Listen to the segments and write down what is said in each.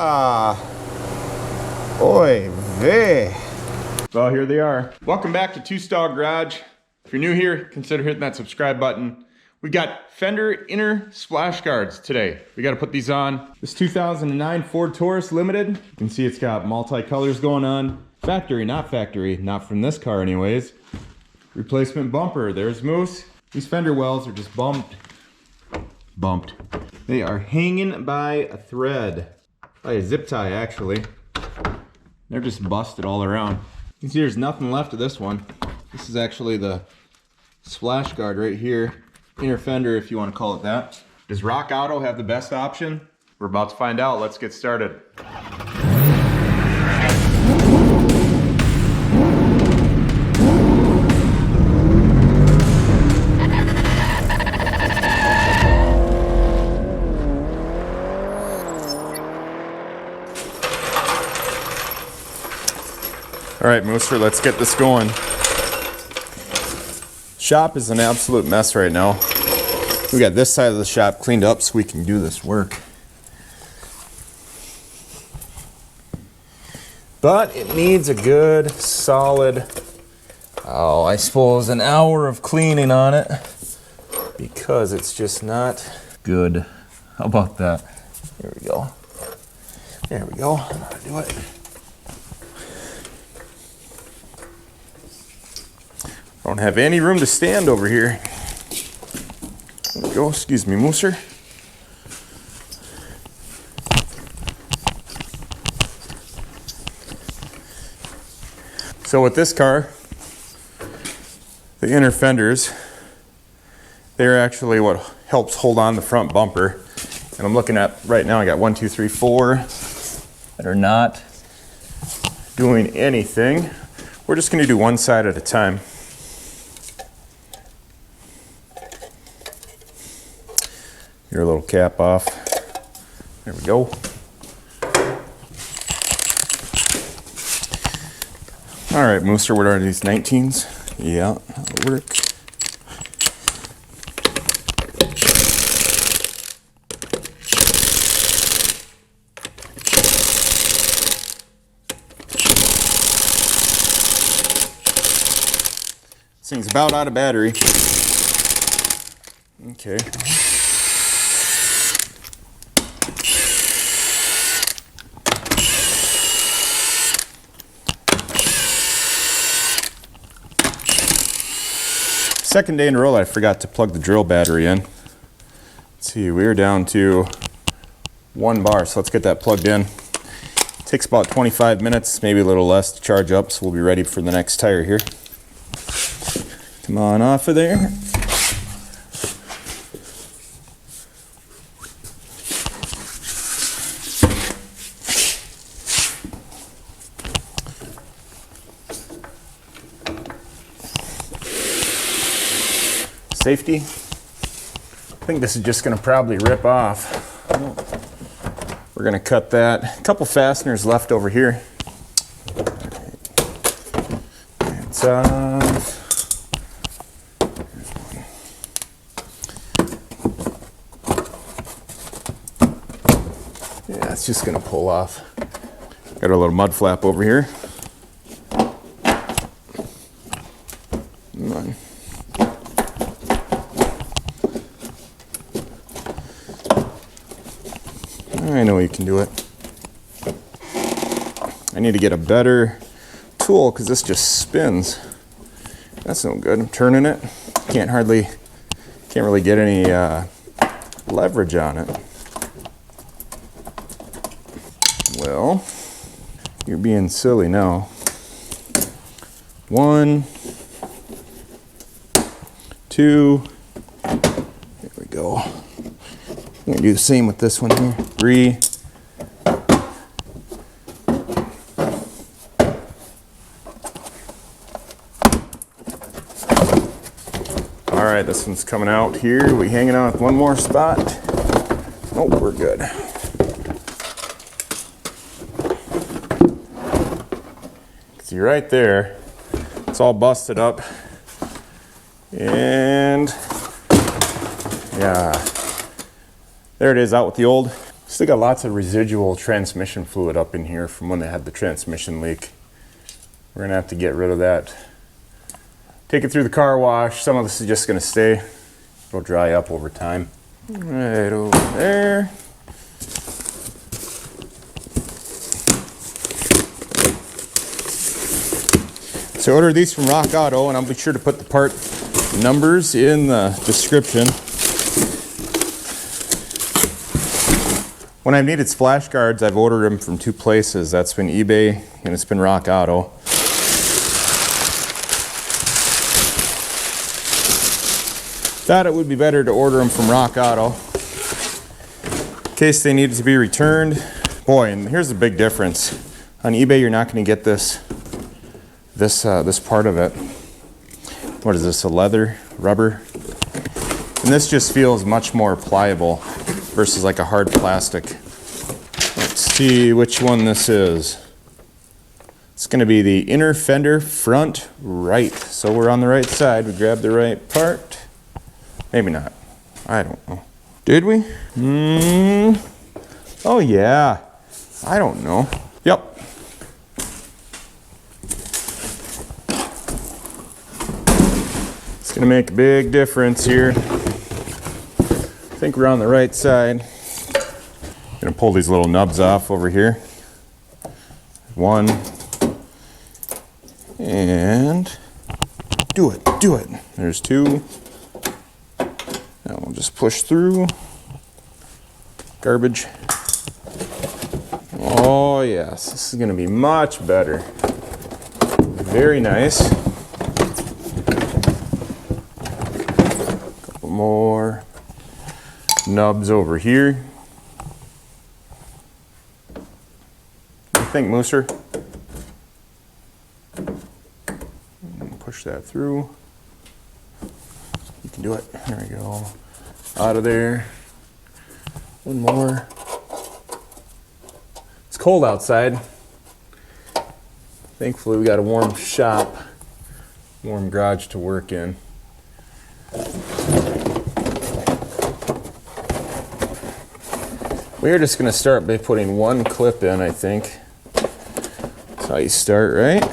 Ah, oy vey. Well, here they are. Welcome back to Two Stall Garage. If you're new here, consider hitting that subscribe button. We got Fender inner splash guards today. We got to put these on. This 2009 Ford Taurus Limited. You can see it's got multi-colors going on. Factory, not from this car anyways. Replacement bumper, there's Moose. These fender wells are just bumped. They are hanging by a thread. By a zip tie, actually. They're just busted all around. You can see there's nothing left of this one. This is actually the splash guard right here. Inner fender, if you want to call it that. Does Rock Auto have the best option? We're about to find out. Let's get started. All right, Mooser, let's get this going. Shop is an absolute mess right now. We got this side of the shop cleaned up so we can do this work. But it needs a good, solid, I suppose an hour of cleaning on it because it's just not good. How about that? There we go. There we go. I know how to do it. Don't have any room to stand over here. There we go. Excuse me, Mooser. So with this car, the inner fenders, they're actually what helps hold on the front bumper. And I'm looking at right now, I got 1, 2, 3, 4 that are not doing anything. We're just going to do one side at a time. Your little cap off. There we go. All right, Mooser, what are these, 19s? Yeah, that'll work. This thing's about out of battery. Okay. Second day in a row I forgot to plug the drill battery in. Let's see, we're down to 1 bar, so let's get that plugged in. It takes about 25 minutes, maybe a little less to charge up, so we'll be ready for the next tire here. Come on off of there. Safety. I think this is just going to probably rip off. We're going to cut that. A couple fasteners left over here. It's off. Yeah, it's just going to pull off. Got a little mud flap over here. Come on. I know you can do it. I need to get a better tool because this just spins. That's no good. I'm turning it. Can't really get any leverage on it. Well, you're being silly now. 1, 2. There we go. I'm gonna do the same with this one here. 3. All right, this one's coming out here. We hanging on with one more spot. Oh, we're good. See right there, it's all busted up. And yeah, there it is out with the old Still got lots of residual transmission fluid up in here from when they had the transmission leak. We're gonna have to get rid of that. Take it through the car wash. Some of this is just gonna stay. It'll dry up over time. Right over there. So I ordered these from Rock Auto, and I'll be sure to put the part numbers in the description. When I've needed splash guards, I've ordered them from two places. That's been eBay and it's been Rock Auto. Thought it would be better to order them from Rock Auto in case they needed to be returned. Boy, and here's the big difference. On eBay, you're not going to get this part of it. What is this, a leather, rubber? And this just feels much more pliable versus like a hard plastic. Let's see which one this is. It's going to be the inner fender front right. So we're on the right side. We grabbed the right part. Maybe not. I don't know. Did we? Oh yeah. I don't know. Yep. It's going to make a big difference here. I think we're on the right side. I'm going to pull these little nubs off over here. One. And do it. There's two. Now we'll just push through. Garbage. Oh yes, this is going to be much better. Very nice. Couple more nubs over here. What do you think, Mooser? Push that through. You can do it. There we go. Out of there. One more. It's cold outside. Thankfully, we got a warm shop, warm garage to work in. We're just going to start by putting one clip in, I think. That's how you start, right?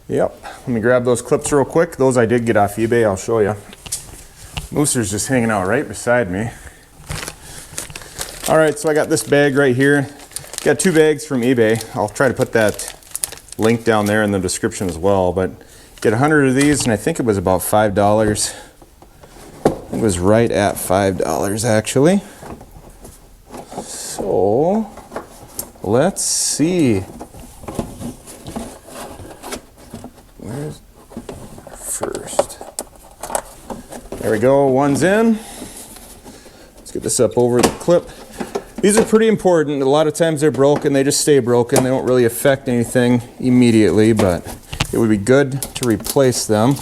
Yep. Let me grab those clips real quick. Those I did get off eBay. I'll show you. Mooser's just hanging out right beside me. All right, so I got this bag right here. Got two bags from eBay. I'll try to put that link down there in the description as well. But get 100 of these, and I think it was about $5. It was right at $5 actually. So let's see. Where's first? There we go, one's in. Let's get this up over the clip. These are pretty important. A lot of times they're broken, they just stay broken. They don't really affect anything immediately, but it would be good to replace them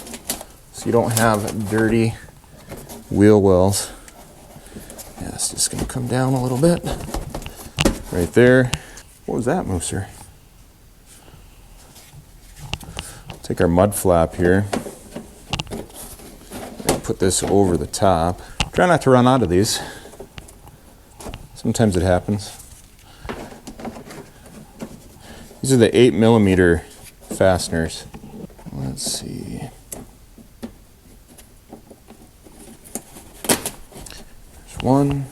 so you don't have dirty wheel wells. Yeah, it's just gonna come down a little bit. Right there. What was that, Mooser? Take our mud flap here and put this over the top. Try not to run out of these. Sometimes it happens. These are the 8mm fasteners. Let's see. There's one.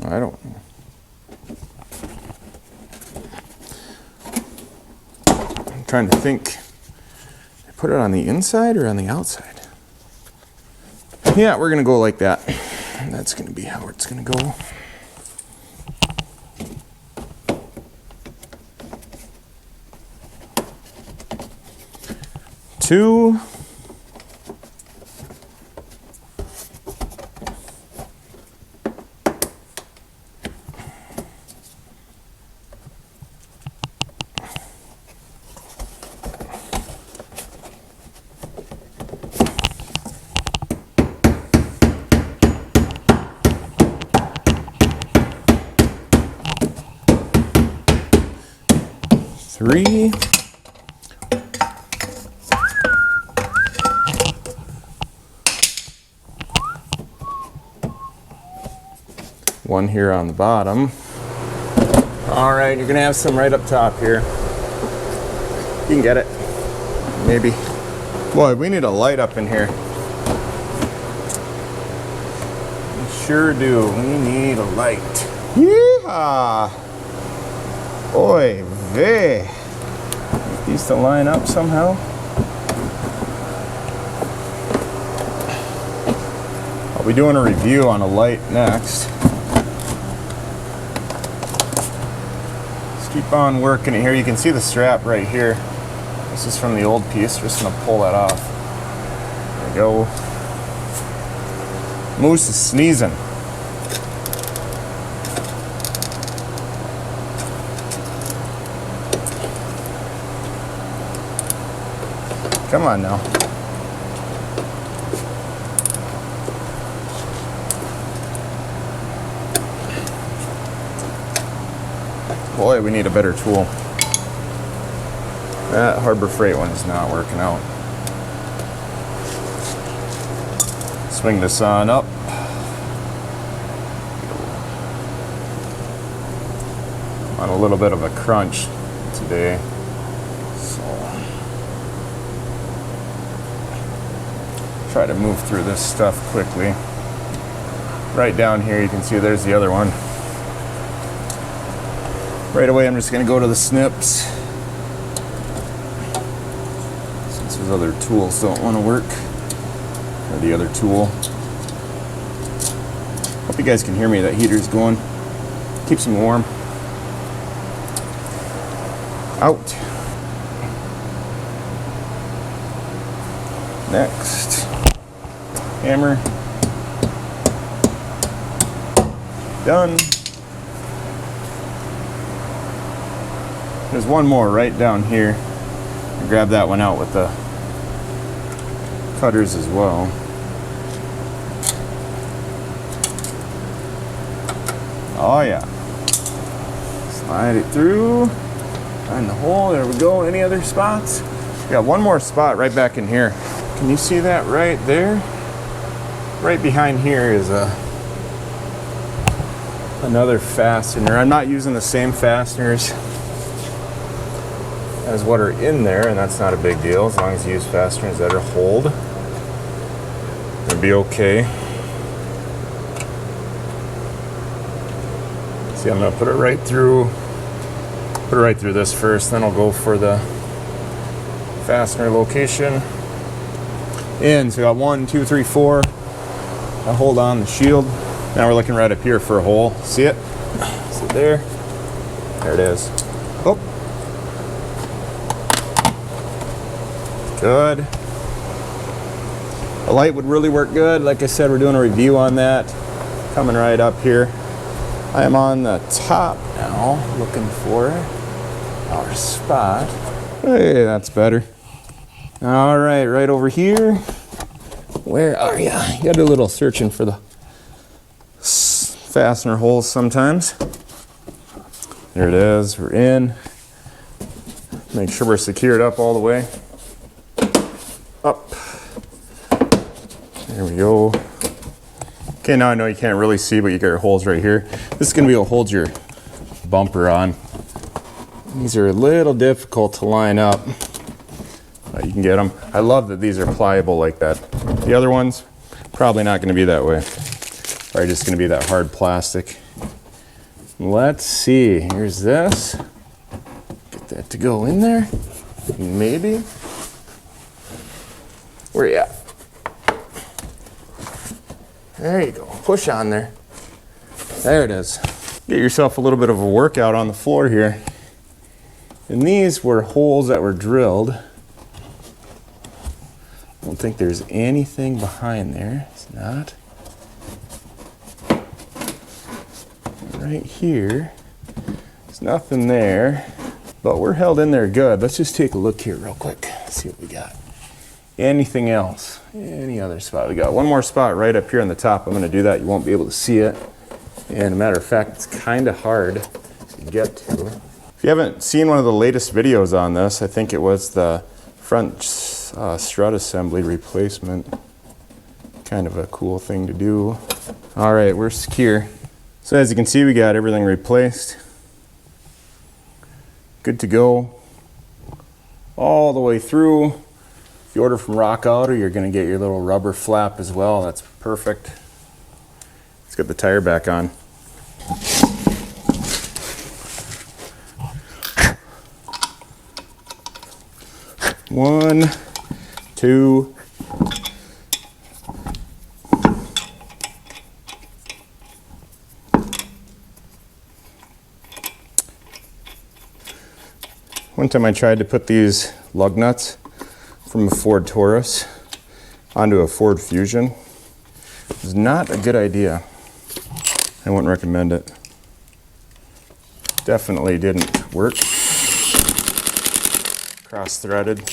I don't know. I'm trying to think. Put it on the inside or on the outside? Yeah, we're gonna go like that. That's gonna be how it's gonna go. Two. Three. one here on the bottom. All right, you're gonna have some right up top here. You can get it, maybe. Boy, we need a light up in here. We sure do, we need a light. Yeehaw! Oy vey. Get these to line up somehow. I'll be doing a review on a light next. Let's keep on working it here. You can see the strap right here. This is from the old piece. Just gonna pull that off. There we go. Moose is sneezing. Come on now. Boy, we need a better tool. That Harbor Freight one is not working out. Swing this on up. On a little bit of a crunch today. So try to move through this stuff quickly. Right down here you can see there's the other one. Right away I'm just going to go to the snips, since those other tools don't want to work, or the other tool. Hope you guys can hear me, that heater's going. Keeps them warm. Out. Next. Hammer. Done. There's one more right down here. I'll grab that one out with the cutters as well. Oh yeah. Slide it through. Find the hole. There we go. Any other spots? We got one more spot right back in here. Can you see that right there? Right behind here is another fastener. I'm not using the same fasteners as what are in there, and that's not a big deal as long as you use fasteners that are hold. It'll be okay. See, I'm gonna put it right through this first, then I'll go for the fastener location. In, so we got 1, 2, 3, 4. I hold on the shield. Now we're looking right up here for a hole. See it? See it there? There it is. Oh. Good. A light would really work good. Like I said, we're doing a review on that. Coming right up here. I am on the top now, looking for our spot. Hey, that's better. All right, right over here. Where are you? You gotta do a little searching for the fastener holes sometimes. There it is, we're in. Make sure we're secured up all the way. Up. There we go. Okay, now I know you can't really see, but you got your holes right here. This is gonna be what holds your bumper on. These are a little difficult to line up, but you can get them. I love that these are pliable like that. The other ones, probably not gonna be that way. Probably just gonna be that hard plastic. Let's see, here's this. Get that to go in there, maybe. Where you at? There you go, push on there. There it is. Get yourself a little bit of a workout on the floor here. And these were holes that were drilled. I don't think there's anything behind there. It's not. Right here, there's nothing there, but we're held in there good. Let's just take a look here real quick, see what we got. Anything else? Any other spot? We got one more spot right up here on the top. I'm gonna do that. You won't be able to see it. And as a matter of fact, it's kind of hard to get to. If you haven't seen one of the latest videos on this, I think it was the front strut assembly replacement. Kind of a cool thing to do. All right, we're secure. So as you can see, we got everything replaced. Good to go all the way through. If you order from Rock Auto, you're going to get your little rubber flap as well. That's perfect. Let's get the tire back on. One, two. One time I tried to put these lug nuts from a Ford Taurus onto a Ford Fusion. It was not a good idea. I wouldn't recommend it. Definitely didn't work. Cross-threaded.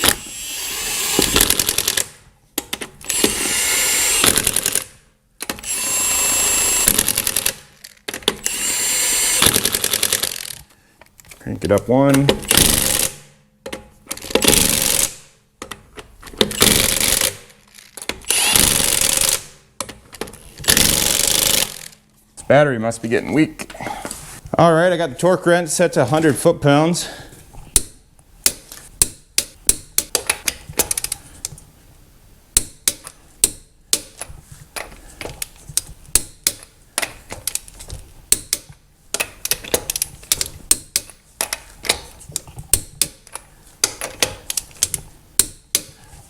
Crank it up one. This battery must be getting weak. All right, I got the torque wrench set to 100 foot-pounds.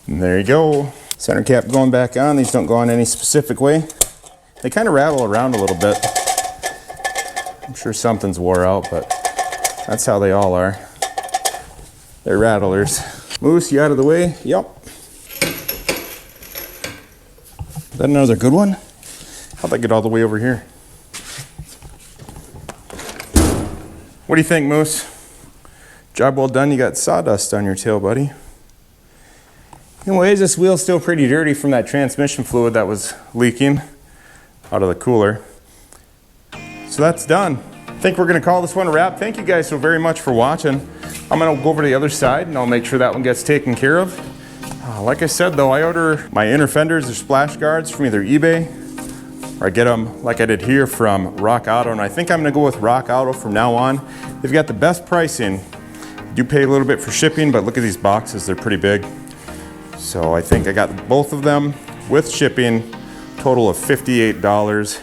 And there you go. Center cap going back on. These don't go on any specific way. They kind of rattle around a little bit. I'm sure something's wore out, but that's how they all are. They're rattlers. Moose, you out of the way? Yup. Is that another good one? How'd that get all the way over here? What do you think, Moose? Job well done. You got sawdust on your tail, buddy. Anyways, this wheel's still pretty dirty from that transmission fluid that was leaking out of the cooler. So that's done. I think we're gonna call this one a wrap. Thank you guys so very much for watching. I'm gonna go over to the other side and I'll make sure that one gets taken care of. Like I said though, I order my inner fenders or splash guards from either eBay or I get them like I did here from Rock Auto, and I think I'm gonna go with Rock Auto from now on. They've got the best pricing. You do pay a little bit for shipping, but look at these boxes, they're pretty big. So I think I got both of them with shipping, total of $58,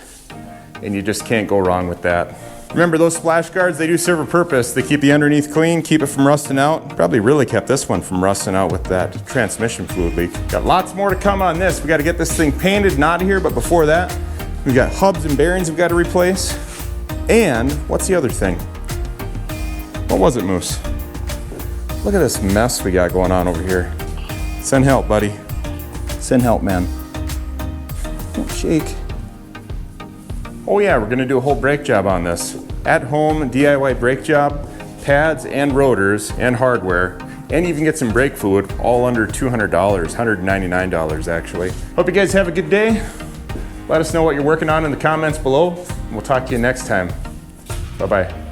and you just can't go wrong with that. Remember those splash guards, they do serve a purpose. They keep the underneath clean, keep it from rusting out. Probably really kept this one from rusting out with that transmission fluid leak. Got lots more to come on this. We got to get this thing painted and out of here, but before that, we got hubs and bearings we've got to replace. And what's the other thing? What was it, Moose? Look at this mess we got going on over here. Send help, buddy. Send help, man. Don't shake. Oh yeah, we're gonna do a whole brake job on this. At home DIY brake job, pads and rotors and hardware, and you can get some brake fluid all under $200, $199 actually. Hope you guys have a good day. Let us know what you're working on in the comments below. We'll talk to you next time. Bye-bye.